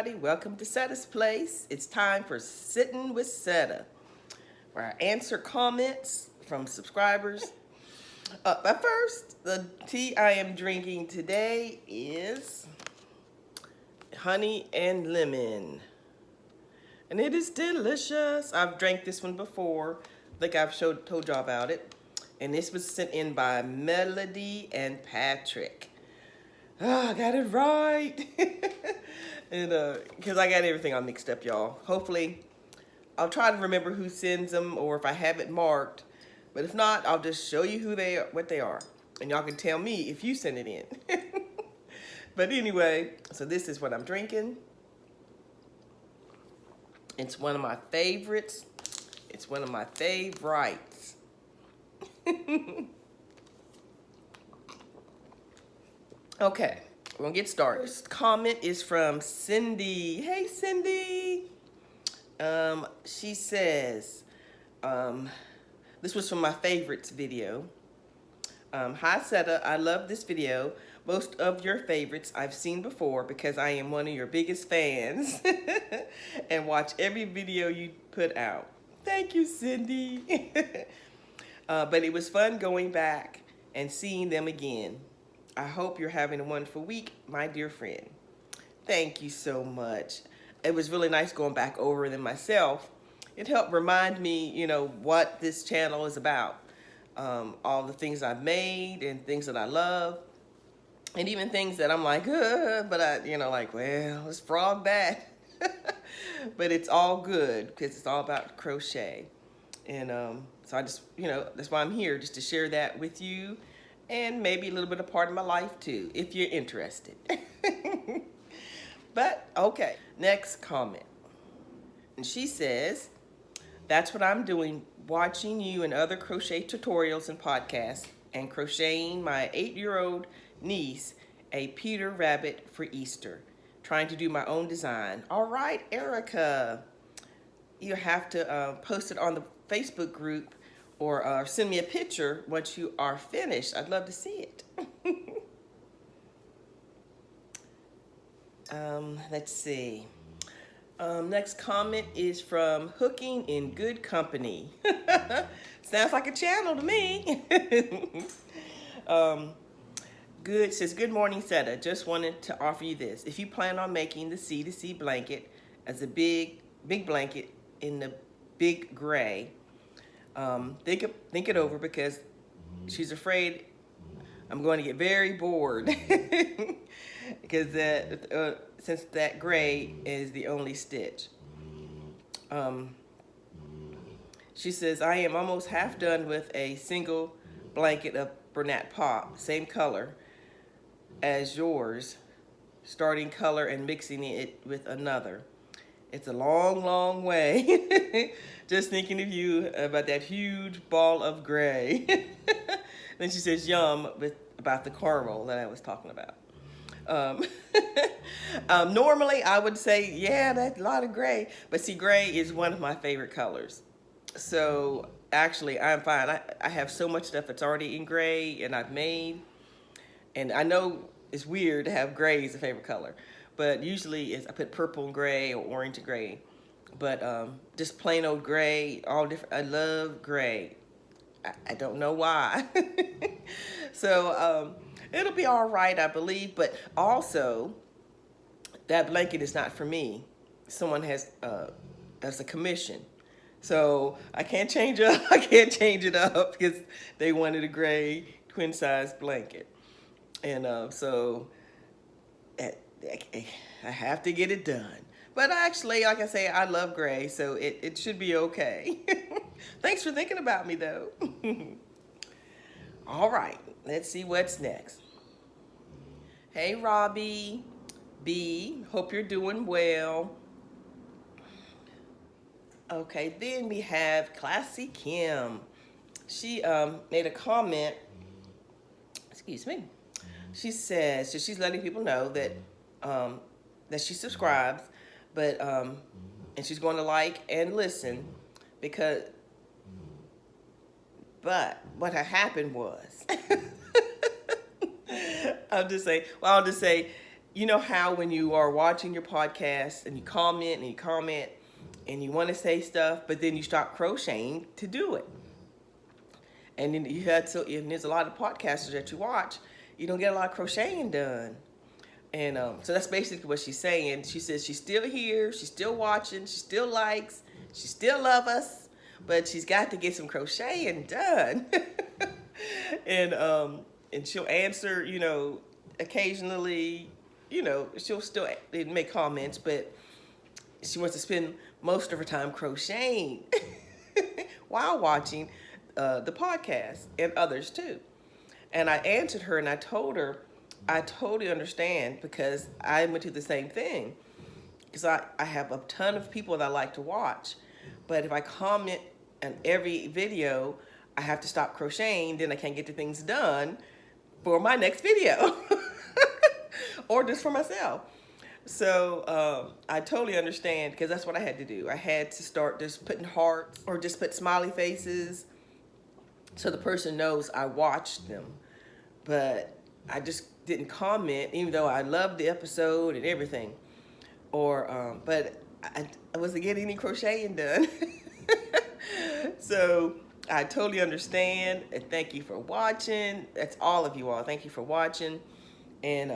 everybody. Welcome to Setta's Place. It's time for Sitting with Setta, where I answer comments from subscribers. But first, the tea I am drinking today is honey and lemon. And it is delicious. I've drank this one before. I think I've told y'all about it. And this was sent in by Melody and Patrick. Oh, I got it right. And because I got everything all mixed up, y'all. Hopefully, I'll try to remember who sends them or if I have it marked. But if not, I'll just show you what they are. And y'all can tell me if you send it in. But anyway, so this is what I'm drinking. It's one of my favorites. It's one of my favorites. Okay, we're gonna get started. First comment is from Cindy. Hey, Cindy. She says, this was from my favorites video. Hi, Setta. I love this video. Most of your favorites I've seen before because I am one of your biggest fans and watch every video you put out. Thank you, Cindy. But it was fun going back and seeing them again. I hope you're having a wonderful week, my dear friend. Thank you so much. It was really nice going back over them myself. It helped remind me, you know, what this channel is about. All the things I've made and things that I love. And even things that I'm like, but I, like, well, let's frog that. But it's all good because it's all about crochet. And so I just, that's why I'm here, just to share that with you. And maybe a little bit of part of my life too, if you're interested. But, okay, next comment. And she says, that's what I'm doing, watching you and other crochet tutorials and podcasts, and crocheting my 8-year-old niece a Peter Rabbit for Easter, trying to do my own design. All right, Erica, you have to post it on the Facebook group or send me a picture once you are finished. I'd love to see it. Let's see. Next comment is from Hooking in Good Company. Sounds like a channel to me. Good says, good morning, Setta. Just wanted to offer you this. If you plan on making the C2C blanket as a big blanket in the big gray, think it over because she's afraid I'm going to get very bored because since that gray is the only stitch. She says, I am almost half done with a single blanket of Bernat Pop, same color as yours, starting color and mixing it with another. It's a long, long way. Just thinking of you about that huge ball of gray. Then she says, yum, about the caramel that I was talking about. Normally I would say, yeah, that's a lot of gray. But see, gray is one of my favorite colors. So actually, I'm fine. I have so much stuff that's already in gray and I've made. And I know it's weird to have gray as a favorite color. But usually I put purple and gray or orange and gray. But just plain old gray, all different. I love gray. I don't know why. So it'll be all right, I believe. But also, that blanket is not for me. Someone has that's a commission. So I can't change it up. I can't change it up because they wanted a gray twin size blanket. And so I have to get it done. But actually, like I say, I love gray, so it should be okay. Thanks for thinking about me, though. All right, let's see what's next. Hey, Robbie B, hope you're doing well. Okay, then we have Classy Kim. She made a comment. Excuse me. She says, so she's letting people know that that she subscribes, but and she's going to like and listen but what had happened was, I'll just say, you know how when you are watching your podcast and you comment and you comment and you want to say stuff, but then you stop crocheting to do it. And then and there's a lot of podcasters that you watch, you don't get a lot of crocheting done. And so that's basically what she's saying. She says she's still here, she's still watching, she still likes, she still loves us, but she's got to get some crocheting done. And she'll answer, occasionally, she'll still make comments, but she wants to spend most of her time crocheting while watching the podcast and others too. And I answered her and I told her, I totally understand, because I went through the same thing. Because I have a ton of people that I like to watch, but if I comment on every video, I have to stop crocheting, then I can't get the things done for my next video or just for myself. So I totally understand, because that's what I had to do. I had to start just putting hearts or just put smiley faces so the person knows I watched them. But I just didn't comment, even though I loved the episode and everything. But I wasn't getting any crocheting done. So I totally understand, and thank you for watching. That's all of you all. Thank you for watching. And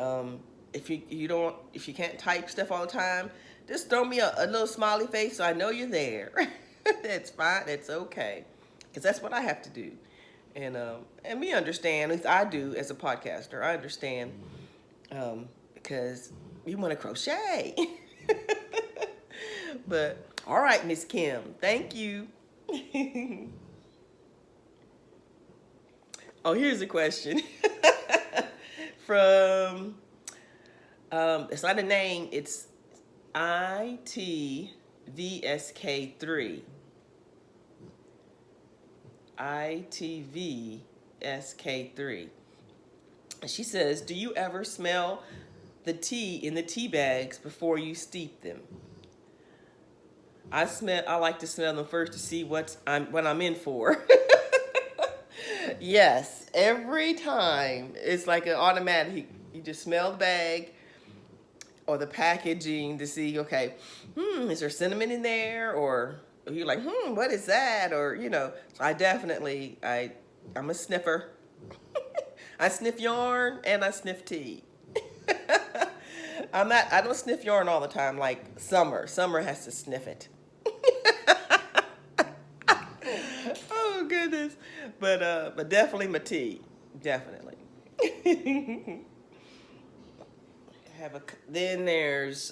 if you can't type stuff all the time, just throw me a little smiley face so I know you're there. That's fine. That's okay, because that's what I have to do. And we understand, at least I do as a podcaster. I understand, because you want to crochet. But all right, Miss Kim, thank you. Oh, here's a question from, it's not a name, it's ITVSK3. ITVSK3. And she says, do you ever smell the tea in the tea bags before you steep them? I like to smell them first to see what I'm in for. Yes, every time it's like an automatic. You just smell the bag or the packaging to see, okay, is there cinnamon in there? Or you're like, what is that? Or, so I'm a sniffer. I sniff yarn and I sniff tea. I don't sniff yarn all the time like Summer. Summer has to sniff it. Oh goodness. But definitely my tea. Definitely. Then there's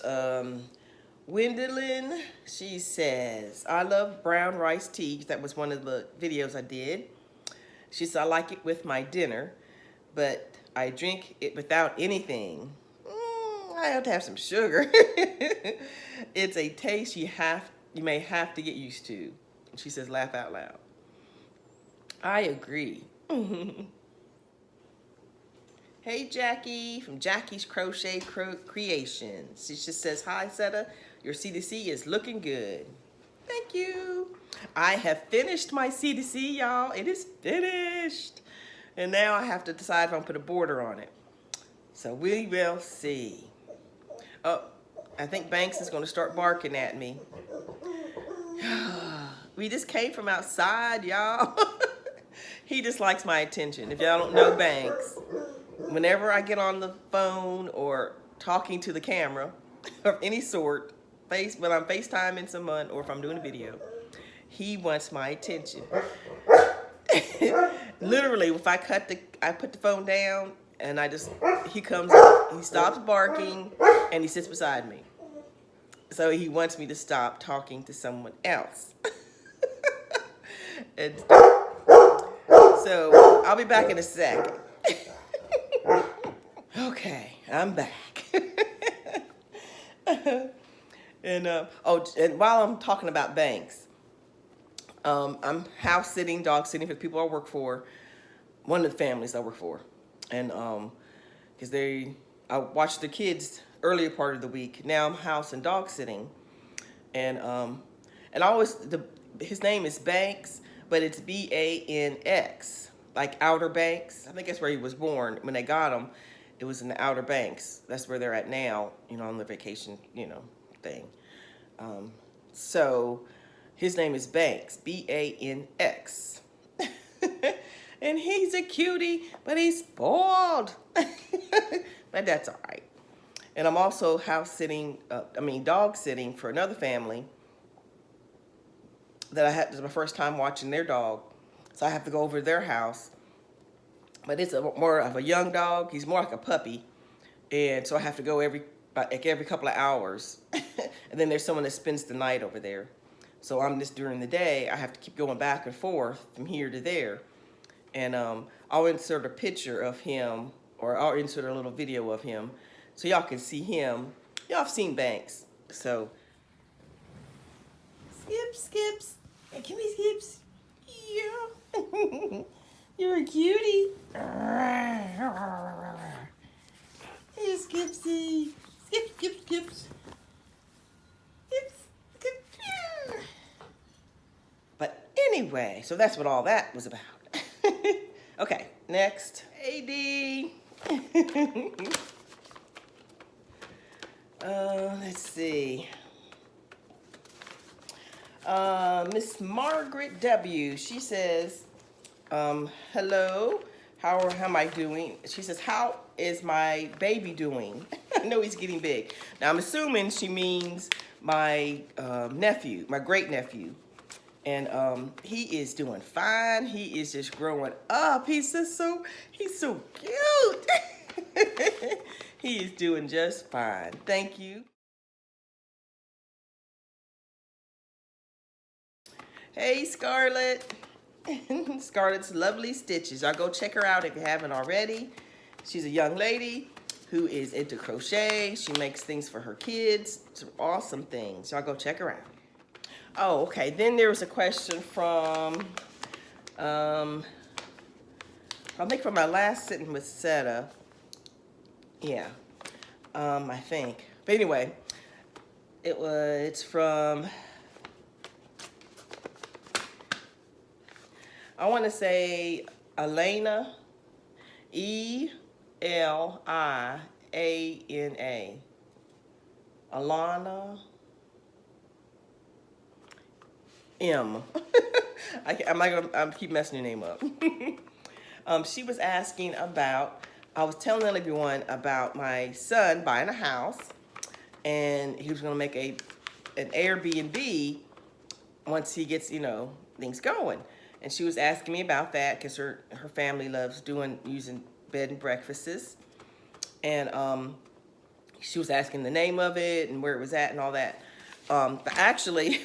Gwendolyn. She says, I love brown rice tea. That was one of the videos I did. She says, I like it with my dinner, but I drink it without anything. I have to have some sugar. It's a taste you may have to get used to. She says, laugh out loud. I agree. Hey, Jackie, from Jackie's Crochet Creations. She just says, hi, Setta. Your C2C is looking good. Thank you. I have finished my C2C, y'all. It is finished. And now I have to decide if I'm going to put a border on it. So we will see. Oh, I think Banks is going to start barking at me. We just came from outside, y'all. He just likes my attention. If y'all don't know Banks, whenever I get on the phone or talking to the camera of any sort, when I'm FaceTiming someone or if I'm doing a video, he wants my attention. Literally, if I put the phone down and he comes up, he stops barking and he sits beside me. So he wants me to stop talking to someone else. And so I'll be back in a second. Okay, I'm back. And while I'm talking about Banks, I'm house sitting, dog sitting for the people I work for, one of the families I work for, and because I watch the kids earlier part of the week. Now I'm house and dog sitting, and his name is Banks, but it's BANX, like Outer Banks. I think that's where he was born when they got him. It was in the Outer Banks. That's where they're at now, you know, on the vacation, you know, thing. So his name is Banks, B-A-N-X. And he's a cutie, but he's spoiled. But that's all right. And I'm also dog sitting for another family that this is my first time watching their dog. So I have to go over to their house. But it's more of a young dog. He's more like a puppy. And so I have to go every couple of hours. And then there's someone that spends the night over there. So I'm just during the day, I have to keep going back and forth from here to there. And I'll insert a picture of him, or I'll insert a little video of him so y'all can see him. Y'all have seen Banks. So, Skips. Hey, come here, Skips. Yeah. You're a cutie. Hey, Skipsy. Skips. But anyway, so that's what all that was about. Okay, next. AD. Let's see. Miss Margaret W. She says, hello. How am I doing? She says, how is my baby doing? I know he's getting big. Now I'm assuming she means my nephew, my great nephew. And he is doing fine. He is just growing up. He's so cute. He is doing just fine. Thank you. Hey, Scarlett. Scarlett's Lovely Stitches. Y'all go check her out if you haven't already. She's a young lady who is into crochet. She makes things for her kids. Some awesome things. Y'all go check her out. Oh, okay. Then there was a question from, I think from my last sitting with Setta. Yeah, I think. But anyway, it's from, I want to say Elena, E-L-I-A-N-A. Alana M. I'm keep messing your name up. She was asking about, I was telling everyone about my son buying a house, and he was going to make an Airbnb once he gets, you know, things going. And she was asking me about that because her family loves using bed and breakfasts. And she was asking the name of it and where it was at and all that. But actually,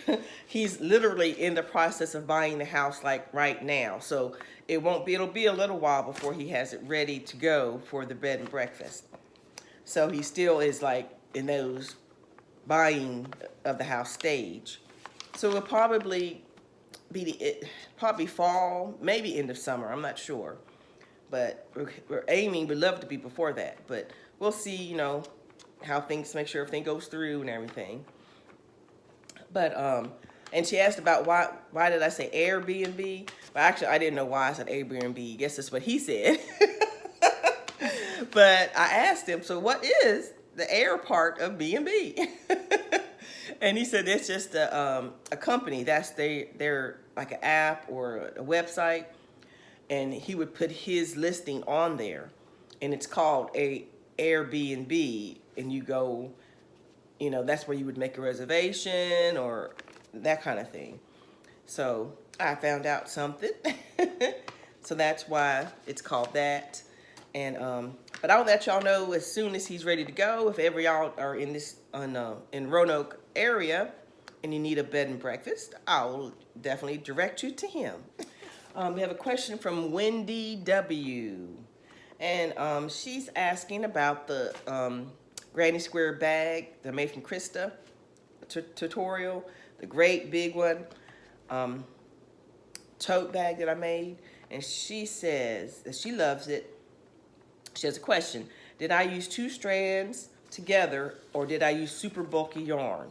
he's literally in the process of buying the house like right now. So it'll be a little while before he has it ready to go for the bed and breakfast. So he still is like in those buying of the house stage. So it'll probably probably fall, maybe end of summer, I'm not sure. But we're aiming, we'd love to be before that. But we'll see, you know, how things, make sure everything goes through and everything. But, and she asked about why did I say Airbnb? Well, actually, I didn't know why I said Airbnb. I guess that's what he said. But I asked him, so what is the air part of B&B? And he said it's just a company. That's they're like an app or a website. And he would put his listing on there. And it's called a Airbnb. And you go, you know, that's where you would make a reservation or that kind of thing. So I found out something. So that's why it's called that. And but I'll let y'all know as soon as he's ready to go. If ever y'all are in this in Roanoke area and you need a bed and breakfast, I'll definitely direct you to him. We have a question from Wendy W. And she's asking about the Granny Square bag, the Made from Krista tutorial, the great big one, tote bag that I made. And she says that she loves it. She has a question. Did I use 2 strands together or did I use super bulky yarn?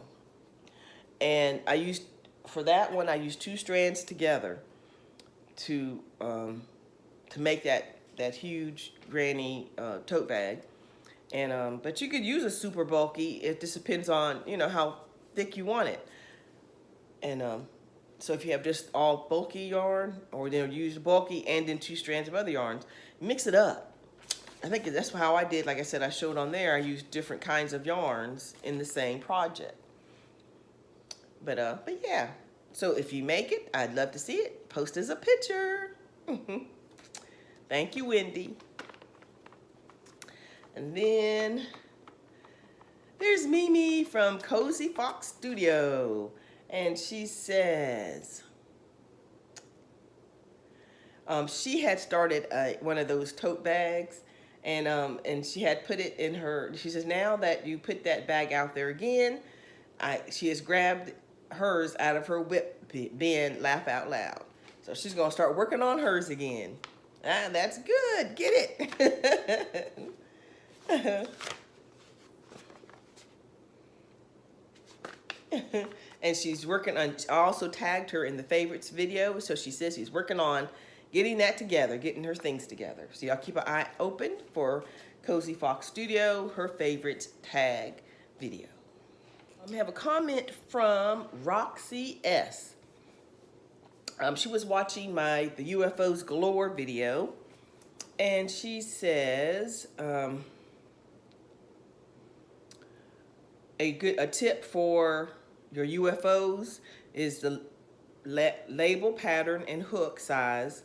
And for that one, I used 2 strands together to make that that huge granny tote bag. And but you could use a super bulky. It just depends on, you know, how thick you want it. And so if you have just all bulky yarn, or then use bulky and then 2 strands of other yarns, mix it up. I think that's how I did. Like I said, I showed on there, I used different kinds of yarns in the same project. But yeah. So if you make it, I'd love to see it. Post as a picture. Thank you, Wendy. And then there's Mimi from Cozy Fox Studio. And she says, she had started one of those tote bags, and she had put it in her, she says, now that you put that bag out there again, she has grabbed hers out of her whip bin, laugh out loud. So she's gonna start working on hers again. Ah, that's good, get it. And she's working on, I also tagged her in the favorites video, so she says she's working on getting that together, getting her things together. So y'all keep an eye open for Cozy Fox Studio, her favorites tag video. I have a comment from Roxy S. She was watching the UFOs Galore video, and she says, a tip for your UFOs is the label, pattern, and hook size,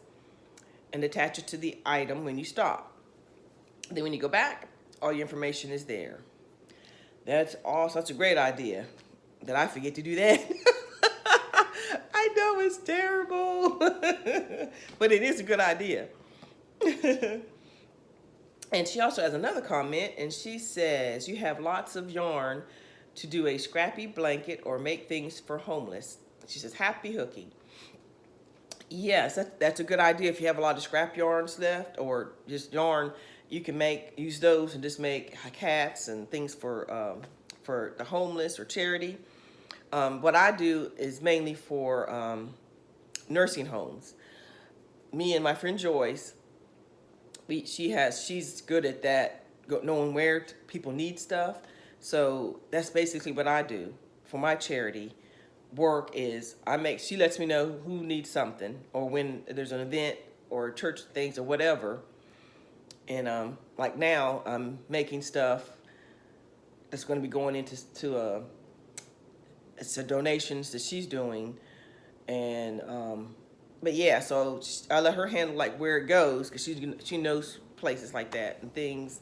and attach it to the item when you stop. Then when you go back, all your information is there. That's awesome. That's a great idea. Did I forget to do that? I know it's terrible, but it is a good idea. And she also has another comment, and she says, you have lots of yarn to do a scrappy blanket or make things for homeless. She says, happy hooking. Yes, that's a good idea. If you have a lot of scrap yarns left, or just yarn, you can use those and just make hats and things for the homeless or charity. What I do is mainly for nursing homes. Me and my friend Joyce, she's good at that, knowing where people need stuff. So that's basically what I do for my charity work. Is she lets me know who needs something, or when there's an event or church things or whatever. And like now I'm making stuff that's going to be going into it's a donations that she's doing. And but yeah, so I let her handle like where it goes, because she knows places like that and things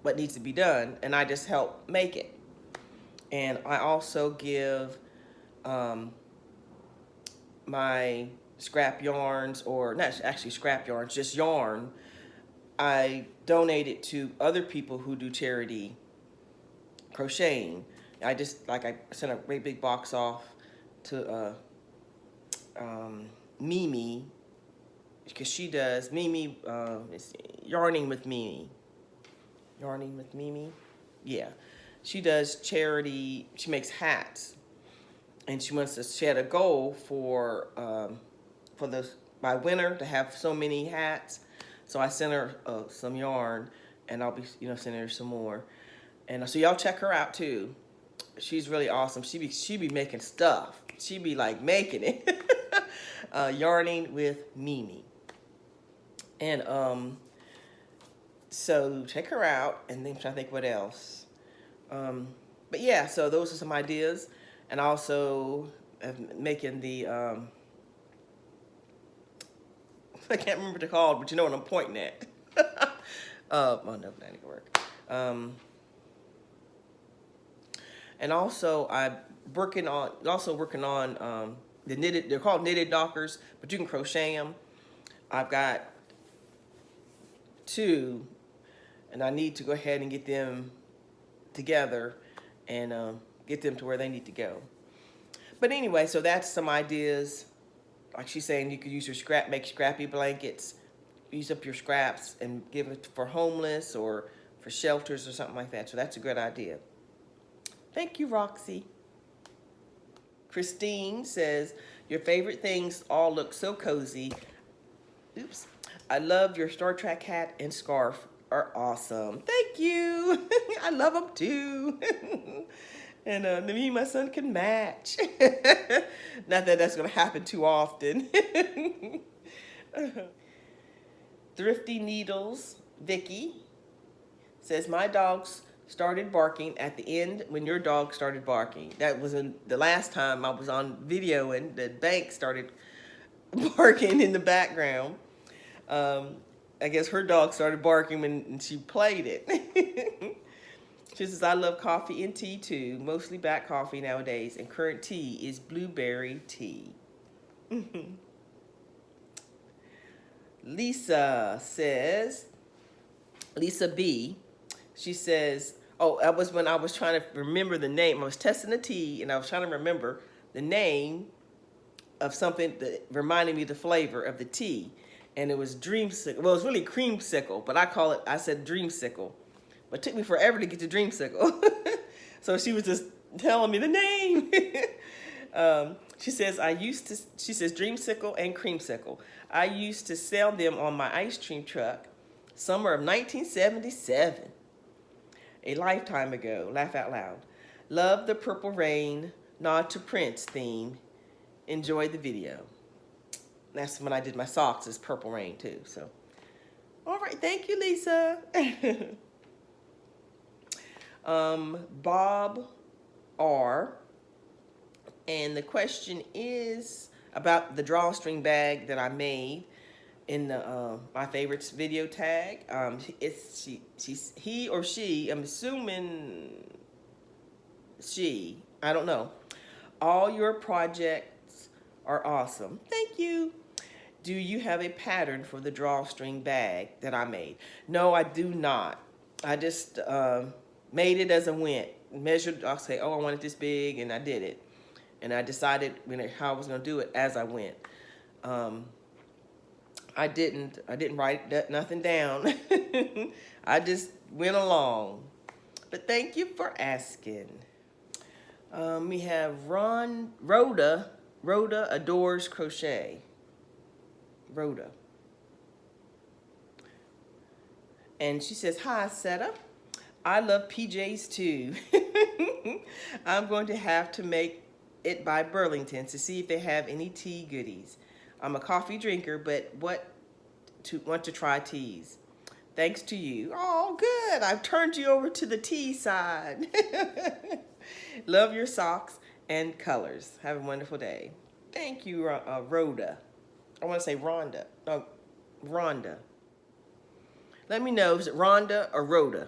what needs to be done, and I just help make it. And I also give my scrap yarns, or not actually scrap yarns, just yarn, I donate it to other people who do charity crocheting. I sent a great big box off to Mimi, because she does yarning with Mimi. Yarning with Mimi, yeah. She does charity. She makes hats, and she had a goal for by winter to have so many hats. So I sent her some yarn, and I'll be sending her some more. And so y'all check her out too. She's really awesome. She be making stuff. She be like making it. Yarning with Mimi. And so check her out, and then I'm trying to think what else. But yeah, so those are some ideas, and also making the I can't remember what they're called, but you know what I'm pointing at. Oh no, that didn't work. And also I'm working on the knitted. They're called knitted dockers, but you can crochet them. I've got 2, and I need to go ahead and get them together and get them to where they need to go. But anyway, so that's some ideas. Like she's saying, you could use your make scrappy blankets, use up your scraps and give it for homeless or for shelters or something like that. So that's a good idea. Thank you, Roxy. Christine says, your favorite things all look so cozy. Oops. I love your Star Trek hat and scarf are awesome. Thank you. I love them too. And me and my son can match. Not that that's going to happen too often. Thrifty Needles, Vicky, says, my dogs started barking at the end when your dog started barking. That was the last time I was on video and the bank started barking in the background. I guess her dog started barking when she played it. She says, I love coffee and tea too, mostly black coffee nowadays, and current tea is blueberry tea. Lisa says, Lisa B, she says, oh, that was when I was trying to remember the name. I was testing the tea and I was trying to remember the name of something that reminded me of the flavor of the tea. And it was dreamsicle. Well, it was really creamsicle, but I said dreamsicle. But it took me forever to get to dreamsicle. So she was just telling me the name. She says, she says dreamsicle and creamsicle. I used to sell them on my ice cream truck summer of 1977. A lifetime ago. Laugh out loud. Love the Purple Rain, nod to Prince theme. Enjoy the video. That's when I did my socks, is Purple Rain too. So, all right, thank you, Lisa. Bob R. And the question is about the drawstring bag that I made in the my favorites video tag. It's he or she, I'm assuming she, I don't know. All your projects are awesome. Thank you. Do you have a pattern for the drawstring bag that I made? No, I do not. I just made it as I went. Measured, I'll say, oh, I want it this big, and I did it. And I decided how I was going to do it as I went. I didn't write nothing down. I just went along. But thank you for asking. We have Rhoda adores crochet. Rhoda. And she says, hi, Setta. I love PJs too. I'm going to have to make it by Burlington to see if they have any tea goodies. I'm a coffee drinker, but want to try teas. Thanks to you. Oh, good. I've turned you over to the tea side. Love your socks and colors. Have a wonderful day. Thank you, Rhoda. I want to say Rhonda. No, Rhonda. Let me know, is it Rhonda or Rhoda?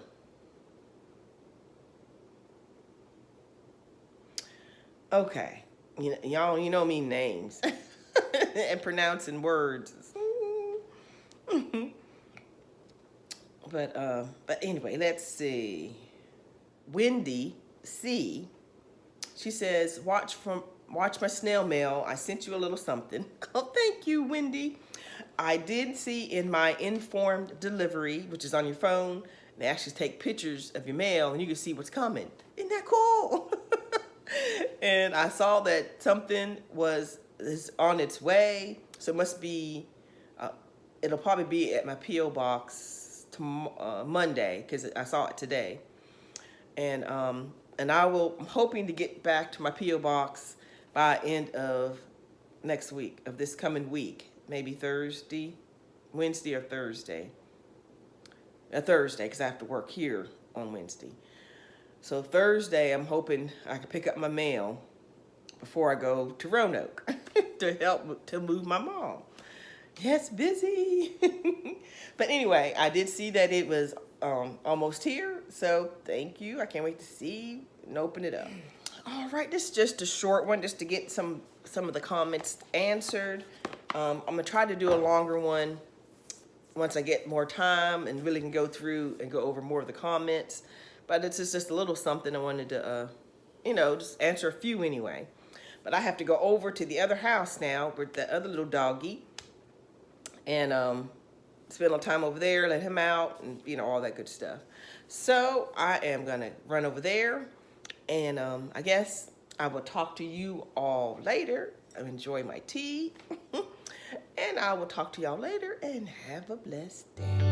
Okay. Y'all, you know me names. And pronouncing words. But anyway, let's see. Wendy C. She says, watch my snail mail. I sent you a little something. Oh, thank you, Wendy. I did see in my informed delivery, which is on your phone, they actually take pictures of your mail and you can see what's coming. Isn't that cool? And I saw that something is on its way. So it must be, it'll probably be at my P.O. box Monday, because I saw it today. And I'm hoping to get back to my P.O. box by end of next week, of this coming week. Maybe Wednesday or Thursday. Thursday, because I have to work here on Wednesday. So Thursday, I'm hoping I can pick up my mail before I go to Roanoke to help to move my mom. Yes, busy. But anyway, I did see that it was almost here. So thank you. I can't wait to see and open it up. All right, this is just a short one just to get some of the comments answered. I'm going to try to do a longer one once I get more time and really can go through and go over more of the comments. But it's just a little something I wanted to, just answer a few anyway. But I have to go over to the other house now with the other little doggy. And spend a little time over there, let him out, and, all that good stuff. So I am going to run over there. And I guess I will talk to you all later. I enjoy my tea. And I will talk to y'all later, and have a blessed day.